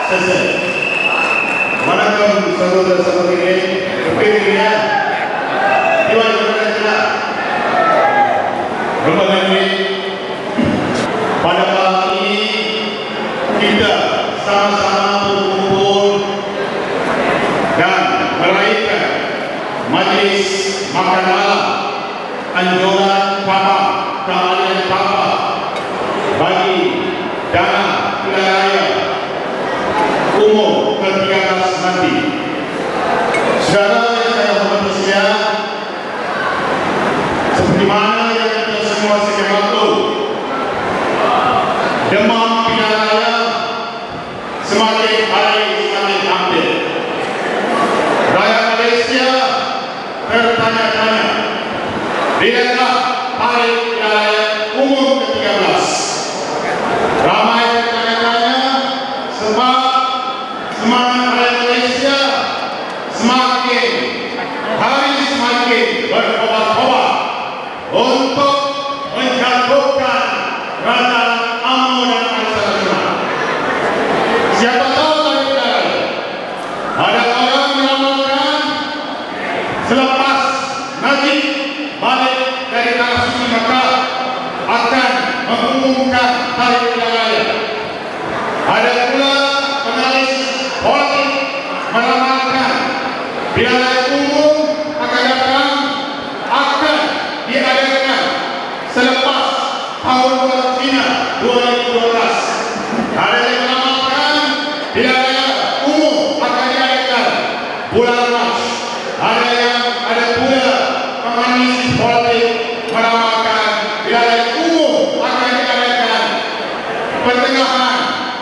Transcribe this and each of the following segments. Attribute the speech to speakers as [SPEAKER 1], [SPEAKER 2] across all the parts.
[SPEAKER 1] sesi. Wanakkam saudara-saudari, kepilihnya Iwan Jogja. Berbagai pada malam ini kita sama-sama berkumpul dan meraihkan majlis makan malam anjuran Papa Keahlian Papa bagi dana pilihan raya umum ke-13 nanti. Saudara yang saya hormati sekalian, seperti mana yang kita semua sedia maklum, demam pilihan raya semakin hari semakin hampir. Rakyat Malaysia bertanya-tanya, bilakah hari pilihan raya umum ke-13? Ramai bertanya-tanya sebab semangat rakyat Malaysia semakin hari semakin berkobar-kobar untuk menjatuhkan Kerajaan UMNO dan Barisan Nasional. Siapa tahu tuan-tuan, ada orang meramalkan selepas Najib balik dari tanah suci Mekah akan mengumumkan hari pilihan raya. Ada pula analis politik meramalkan pilihan raya umum akan datang akan diadakan selepas tahun Cina 2012. Ada yang meramalkan pilihan raya umum akan diadakan bulan Mac. Ada pula penganalisis politik meramalkan pilihan raya umum akan diadakan pertengahan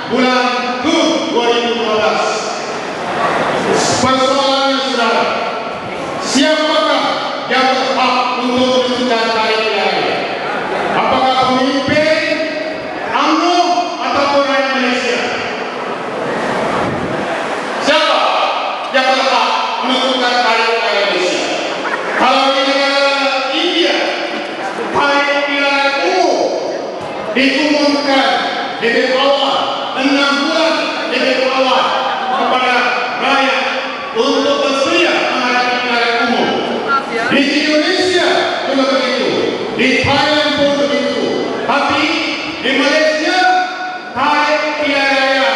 [SPEAKER 1] bulan Jun 2012. Persoalannya saudara, siapakah yang berhak untuk menentukan hari pilihan raya? Apakah pemimpin UMNO ataupun rakyat Malaysia? Siapa yang berhak menentukan hari pilihan raya Malaysia? Kalau di negara India, hari pilihan raya umum diumumkan lebih awal, 6 bulan lebih awal kepada rakyat untuk bersedia menghadapi pilihan raya umum. Di Indonesia juga begitu, di Thailand pun begitu. Tapi di Malaysia, hari pilihan raya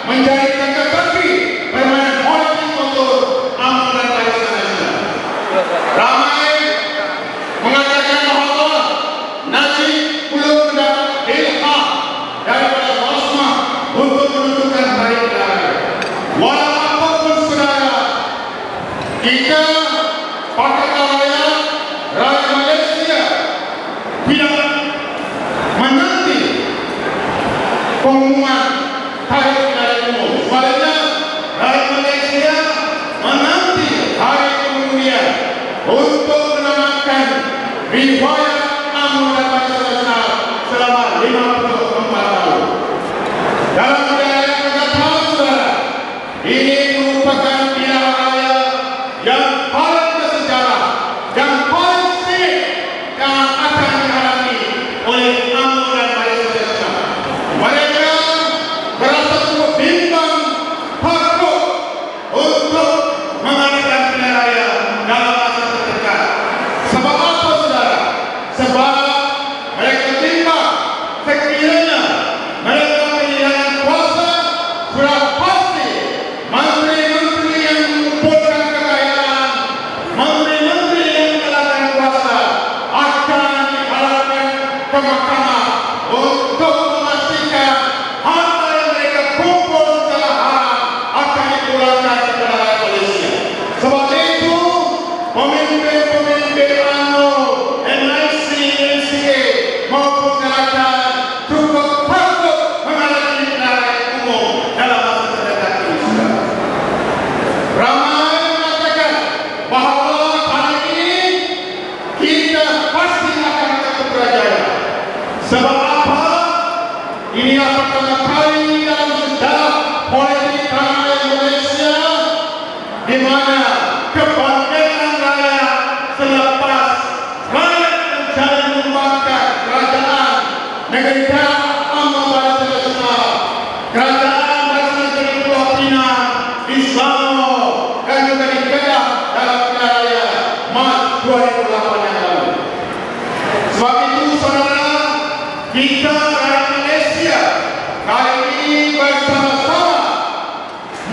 [SPEAKER 1] menjadi teka-teki permainan politik untuk UMNO dan Barisan Nasional. Ramai mengatakan bahawa Najib belum mendapat ilham daripada Osman untuk menentukan hari pilihan raya. Walau apapun saudara, kita partai rakyat Malaysia tidak menanti pengumuman hari pilihan raya umum. Sebaliknya, rakyat Malaysia menanti hari kemudian untuk menamakan riwayat UMNO dan Barisan Nasional selama 54 tahun. Dalam budaya yang kita tahu saudara, ini merupakan pilihan raya yang paling bersejarah, yang paling sengit yang akan dihadapi oleh UMNO dan Barisan Nasional. Mereka merasa cukup bimbang, takut untuk mengadakan pilihan raya dalam masa terdekat. Sebab apa saudara? Sebab mereka bimbang sekiranya mereka kehilangan kuasa, sudah pasti menteri-menteri yang mengumpulkan kekayaan, menteri-menteri yang menggunakan kuasa akan diharapkan ke mahkamah untuk memastikan harta yang mereka kumpul secara haram akan dipulangkan kepada rakyat Malaysia. Sebab itu, pemimpin-pemimpin UMNO, NIC, NCA maupun gerakan cukup takut menghadapi pilihan raya umum dalam masa terdekat ini. Ramai mengatakan bahawa hari ini kita pasti akan dapat berjaya. Sebab apa? Inilah pertama kali dalam sejarah politik rakyat Malaysia di mana kebangkitan rakyat selepas rakyat mencari membangkang kerajaan negeri UMNO Barisan Nasional, kerajaan Barisan Nasional 2008 yang lalu. Sebab itu saudara, kita rakyat Malaysia kali ini bersama-sama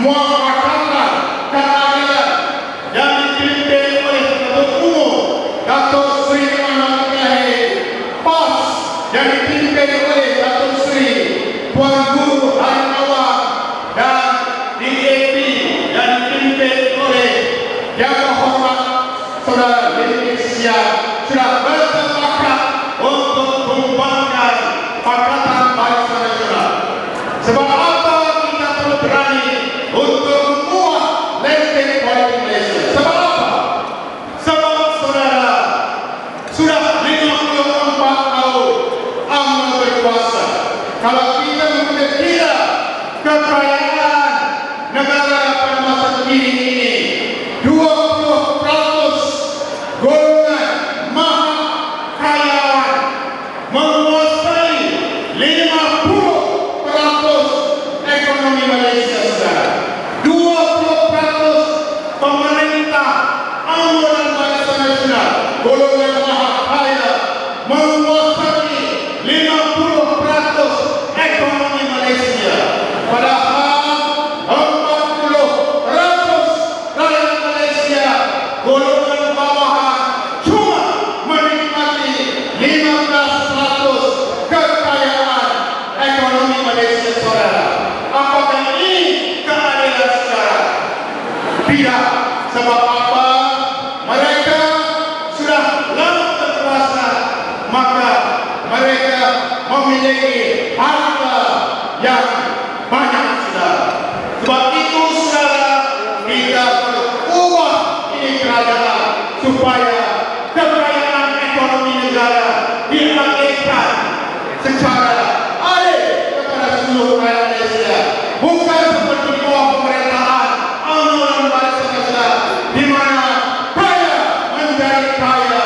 [SPEAKER 1] memuafakat keadilan yang dipimpin oleh Ketua Umum Datuk Seri Muhammad PAS yang dipimpin oleh Datuk Seri Tuan Guru Haji Awang dan DAP yang dipimpin oleh Yang Berhormat Saudara Lim Siap sudah bersepakat untuk membuatkan Pakatan Barisan Nasional. Sebab apa kita perlu berani untuk membuat landscape politik Malaysia? Sebab apa? Sebab saudara sudah 54 tahun UMNO berkuasa. Kalau kita mengkira kekayaan negara pada masa kini ini 20% golongan maha kayawan menguasai 50% ekonomi Malaysia, saudara. 20% pemerintah anggota Barisan Nasional golongan maha kaya menguasai 50% ekonomi Malaysia. Padahal 40% rakyat Malaysia golongan bawahan cuma menikmati 15% kekayaan ekonomi Malaysia, saudara. Apakah ini keadilan, saudara? Tidak. Sebab apa? Mereka sudah lama berkuasa, maka mereka memiliki harta yang banyak, saudara. Sebab itu, saudara, kita perlu ubah ini kerajaan supaya kekayaan ekonomi negara dialihkan secara adil kepada seluruh rakyat Malaysia. Bukan seperti bawah pemerintahan UMNO dan Barisan Nasional di mana kaya menjadi kaya,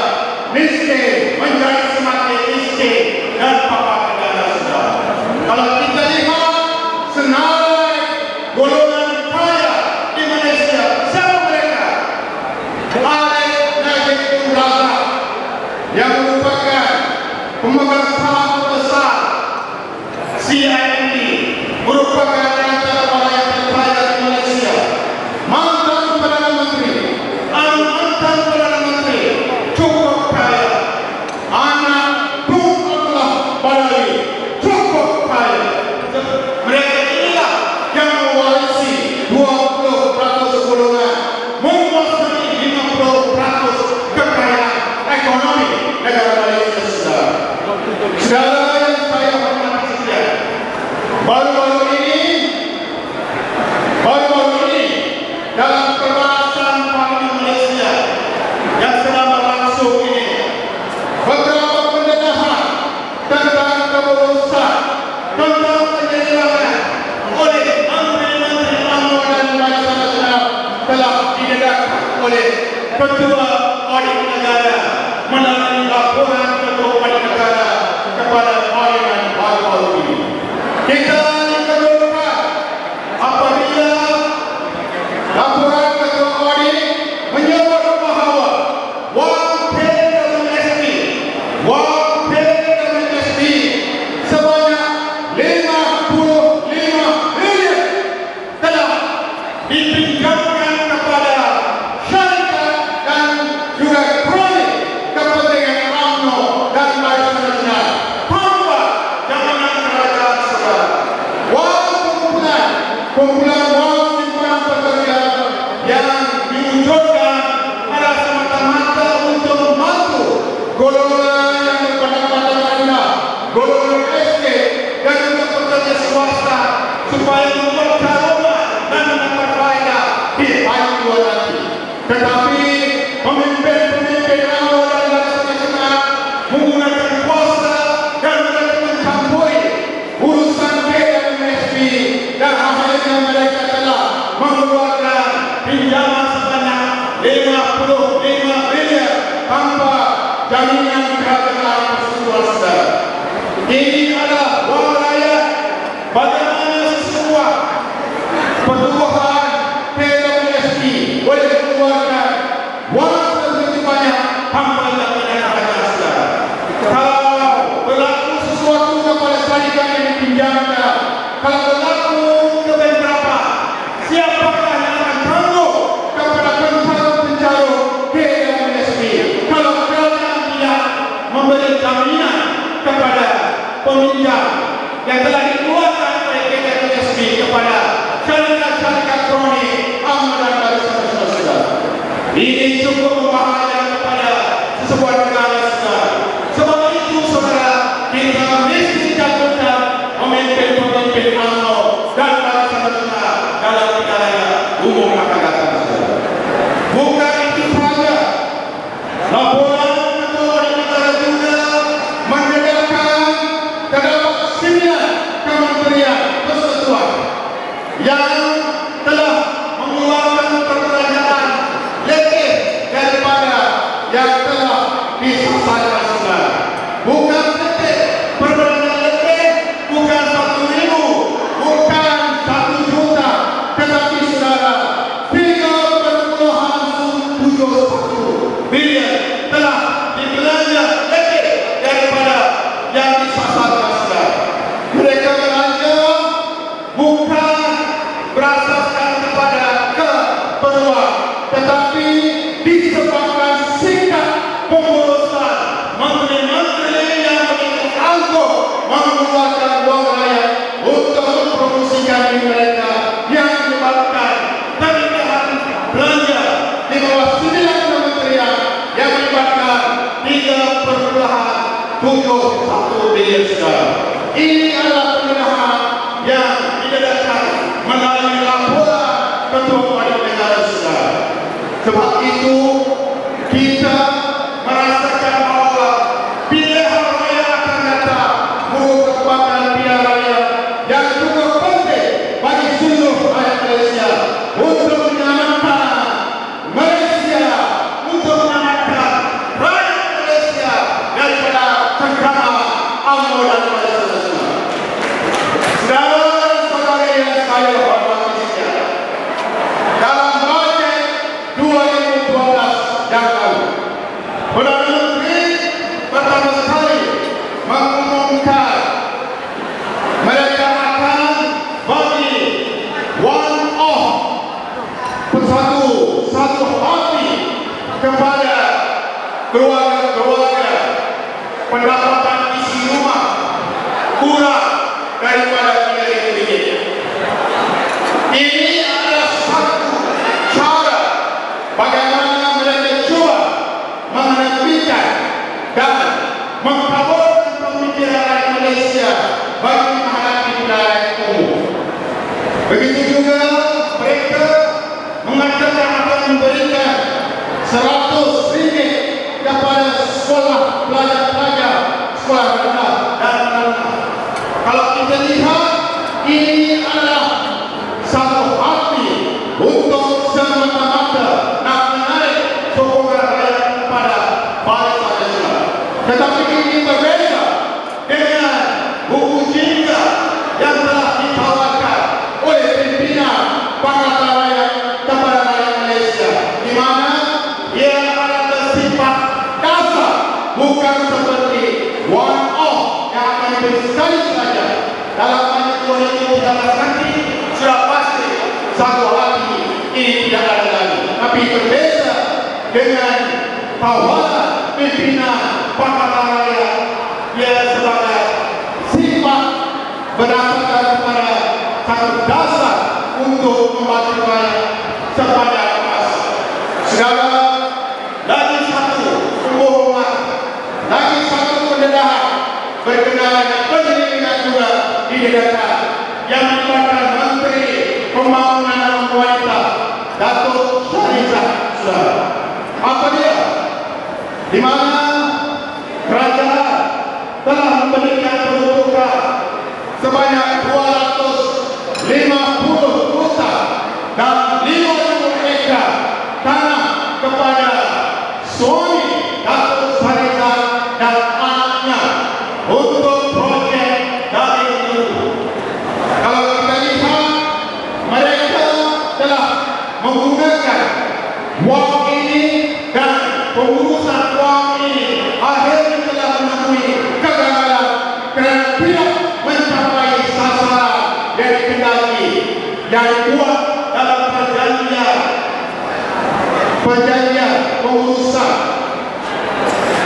[SPEAKER 1] miskin menjadi semakin miskin dan papa negara, saudara. Kalau kita lihat senarai golongan kaya di Malaysia, siapa mereka? Alex Najib Tun Razak yang merupakan pemegang saham terbesar CIMB, merupakan antara orang yang terkaya di Malaysia. Mantan Perdana Menteri, mantan Perdana Menteri cukup kaya. Anak Tun Abdullah Badawi cukup kaya. Mereka inilah yang mewarisi 20% golongan, menguasai 50% kekayaan ekonomi negara Malaysia, saudara. Saudara yang saya hormati sekalian, baru-baru ini dalam perbahasan Parlimen Malaysia yang sedang berlangsung ini, beberapa pendedahan tentang kebebasan, tentang penyelidikan oleh menteri-menteri UMNO dan Barisan Nasional telah didedahkan oleh Ketua Audit Negara melalui laporan Ketua Audit Negara kepada Parlimen baru-baru ini. Kita dikeluarkan apabila laporan Ketua Audit menyebut bahawa wang PWSP sebanyak 55 bilion telah dipinjamkan kepada syarikat dan juga proyek kepentingan UMNO dan Barisan Nasional tanpa jaminan kerajaan, saudara. Kumpulan wang simpanan pekerja yang diwujudkan adalah semata-mata untuk membantu golongan yang berpendapatan rendah, golongan estate dan juga pekerja swasta supaya membuat tabungan dan mendapat faedah di hari tua nanti. Tetapi pemimpin-pemimpin UMNO dan Barisan Nasional menggunakan kuasa dan mereka mencampuri urusan PWSP dan akhirnya mereka telah mengeluarkan pinjaman sebanyak 55 bilion tanpa jaminan kerajaan persekutuan, saudara. Ini adalah wang rakyat. Bagaimana sebuah pertumbuhan PWSP boleh mengeluarkan wang sebegitu banyak Ini cukup membahayakan kepada sebuah negara, saudara. Sebab itu, saudara, kita mesti jatuhkan pemimpin-pemimpin UMNO dan bangsa nasional dalam pilihan umum akan datang, saudara. Bukan itu saja, laporan ketua negara juga menyediakan terdapat 9 kementerian persekutuan yang telah mengeluarkan perbelanjaan lebih daripada yang telah disasarkan, saudara. Bukan lebih perbelanjaan lebih, bukan 1.000, bukan 1 juta, tetapi saudara 3,71 bilion telah dibelanja lebih daripada yang disasarkan, saudara. Mereka belanja bukan berasaskan kepada keperluan, tetapi disebabkan sikap pemborosan menteri-menteri yang begitu angkuh mengeluarkan wang rakyat untuk mempromosikan diri mereka, yang menyebabkan peningkatan belanja di bawah 9 kementerian yang melibatkan 3,71 bilion, saudara. Ini adalah penggeledahan yang didedahkan melalui laporan ketua Parlimen negara, saudara. Sebab itu kita merasakan bahwa pilihan raya akan datang merupakan pilihan raya yang cukup penting bagi seluruh rakyat Malaysia untuk menyelamatkan Malaysia, untuk menyelamatkan rakyat Malaysia daripada cengkraman UMNO dan Malaysia nasional. Saudara-saudari yang saya hormati sekalian, dalam bajet 2012 yang lalu, Perdana Menteri pertama sekali mengumumkan mereka akan bagi one-off satu hati kepada keluarga-keluarga pendapatan isi rumah kurang daripada RM3. Ini adalah satu cara bagaimana mereka cuba menepikan dan mengkabulkan pemikiran rakyat Malaysia bagi menghadapi pilihan umum. Begitu juga mereka mengatakan akan memberikan RM100 kepada sekolah pelajar-pelajar sekolah rendah dan menengah. Kalau kita lihat, ini adalah satu hati untuk semata-mata nak menarik sokongan rakyat kepada bangsa nasional. Tetapi ini berbeza dengan buku jingga yang telah ditawarkan oleh pimpinan Pakatan Rakyat kepada rakyat Malaysia, di mana ia adalah bersifat dasar, bukan seperti one-off yang akan diberi sekali saja. Dalam bajet 2013 nanti sudah pasti satu hati ini tidak ada lagi. Tapi berbeza dengan tawaran pimpinan Pakatan Rakyat, ia sebagai sifat berdasarkan kepada satu dasar untuk membantu rakyat sepanjang masa. Saudara, lagi satu kebohongan, lagi satu pendedahan berkenaan dengan penyelidikan juga didedahkan yang melibatkan Menteri Pembangunan dan Wanita Datuk Shahrizad, saudara. Apa dia? Di mana kerajaan telah memberikan peruntukan sebanyak 250 juta dan 5,000 ekar tanah kepada suami Datuk Shahrizad dan anaknya untuk projek dari dulu. Kalau kita lihat, mereka telah menggunakan wang ini dan pengurusan wang ini akhirnya telah menemui kegagalan kerana tidak mencapai sasaran yang dikendaki yang dibuat dalam perjanjian pengurusan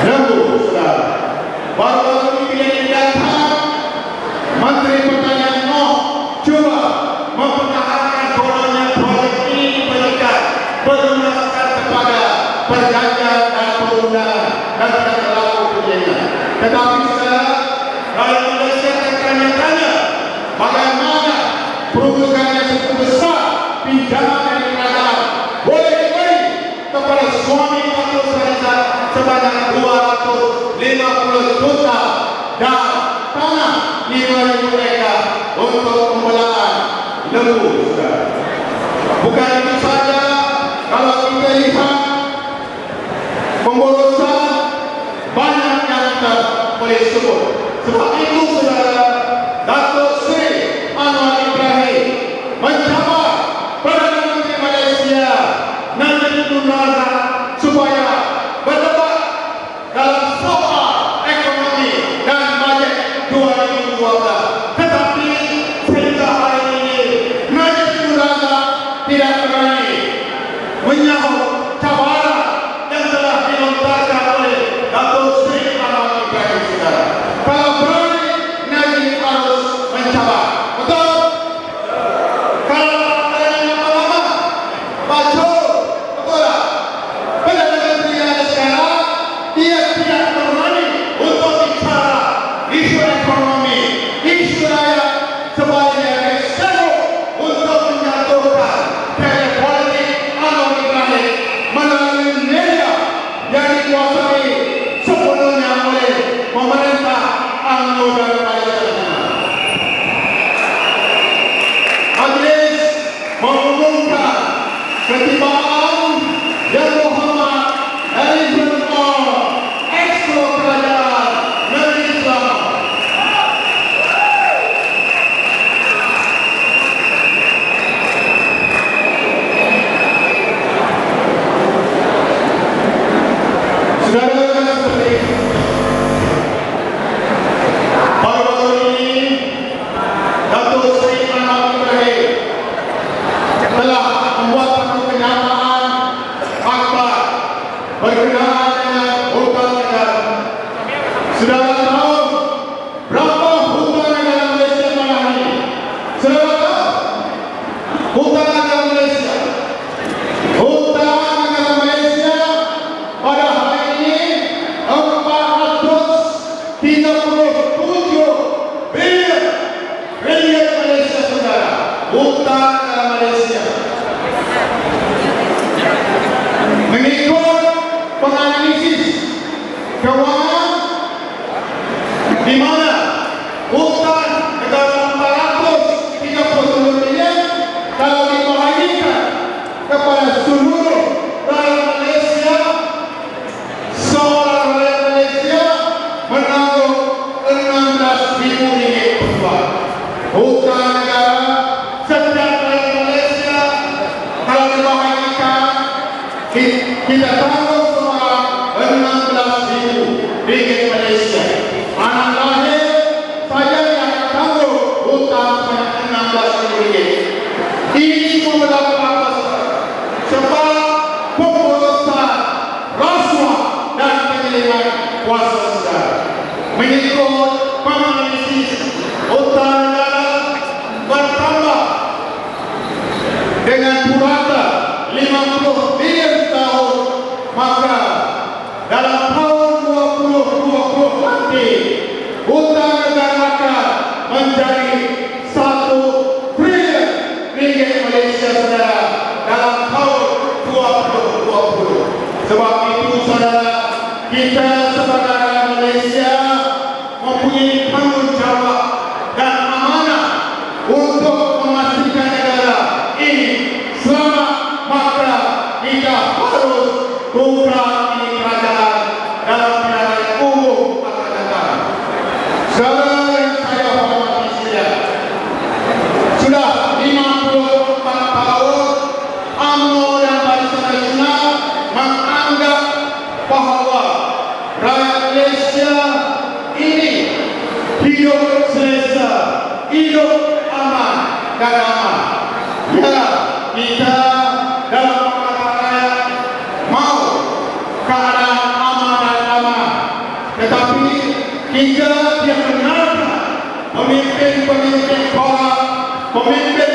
[SPEAKER 1] lembu, saudara. Baru-baru ini yang datang, Menteri Pertanian Noh cuba mempertahankan golongan proyek ini berikan perlunasan kepada Tetapi saudara, rakyat Malaysia tertanya-tanya bagaimana peruntukannya cukup besar pinjaman dari kerajaan boleh diberi kepada suami atau saudara sebanyak 250 juta dan tanah 5.000 ekar untuk pembelaan lembu, saudara. Bukan itu saja, kalau kita lihat pemborosan banyak yang kita boleh sebut. Sebab itu saudara, Datuk Seri Anwar Ibrahim mencabar Perdana Menteri Malaysia Najib Tun Razak supaya berdebat dalam soal ekonomi dan bajet 2012. Tetapi sehingga hari ini Najib Tun Razak tidak berani menyahut cabaran yang telah dilontarkan oleh Datuk Seri Anwar Ibrahim, saudara. Kalau berani, Najib harus mencabar. Betul? Kalau berani lama-lama, bacol. Betul tak? Perdana Menteri yang ada sekarang, dia tidak berani untuk bicara isu ekonomi, isu rakyat. Sebaliknya, dia sibuk untuk menjatuhkan gaya politik Anwar Ibrahim melalui media yang dikuasai sepenuhnya oleh pemerintah UMNO dan Malaysia. Majlis mengumumkan ketibaan Yang Berhormat Elizabeth Ong, Exco Kerajaan Negeri Islam. Saudara sekalian, baru-baru ini Datuk Seri Anwar Ibrahim telah membuat satu kenyataan akbar berkenaan dengan hutang negara. Saudara tahu berapa hutang negara Malaysia malam ini? Saudara tahu hutang negara Malaysia? Hutang negara Malaysia pada hari ini 437 bilion ringgit Malaysia, saudara. Hutang negara Malaysia. Mengikut penganalisis keuangan, di mana hutang negara 430 bilion kalau dibahagikan kepada seluruh rakyat Malaysia, seorang rakyat Malaysia menanggung 16.000 ringgit per bulan. Hutang negara setiap rakyat Malaysia kalau dibahagikan kita tanggung semua 16.000 ringgit Malaysia. Anak lahir saja yang tanggung hutang sebanyak 16.000 ringgit. Ini membuat apa? Sebab pemborosan, rasuah dan penyelewengan kuasa, saudara. Mengikut penganalisis, hutang negara bertambah dengan purata 50 bilion tahun, maka dalam tahun 2020 nanti hutang negara akan menjadi 1 triliun ringgit Malaysia, saudara, dalam tahun 2020. Sebab itu, saudara, kita sebagai rakyat Malaysia mempunyai tanggungjawab dan amanah untuk memastikan negara ini selamat. Maka kita harus buka ini kerajaan dalam pilihan umum akan datang. Saudara yang saya hormati sekalian, sudah 54 tahun UMNO dan Barisan Nasional menganggap bahawa rakyat Malaysia ini hidup selesa, hidup aman dan aman. Ya, kita dalam masyarakat rakyat mau keadaan aman dan aman, tetapi kita yang benarkan pemimpin-pemimpin korup, pemimpin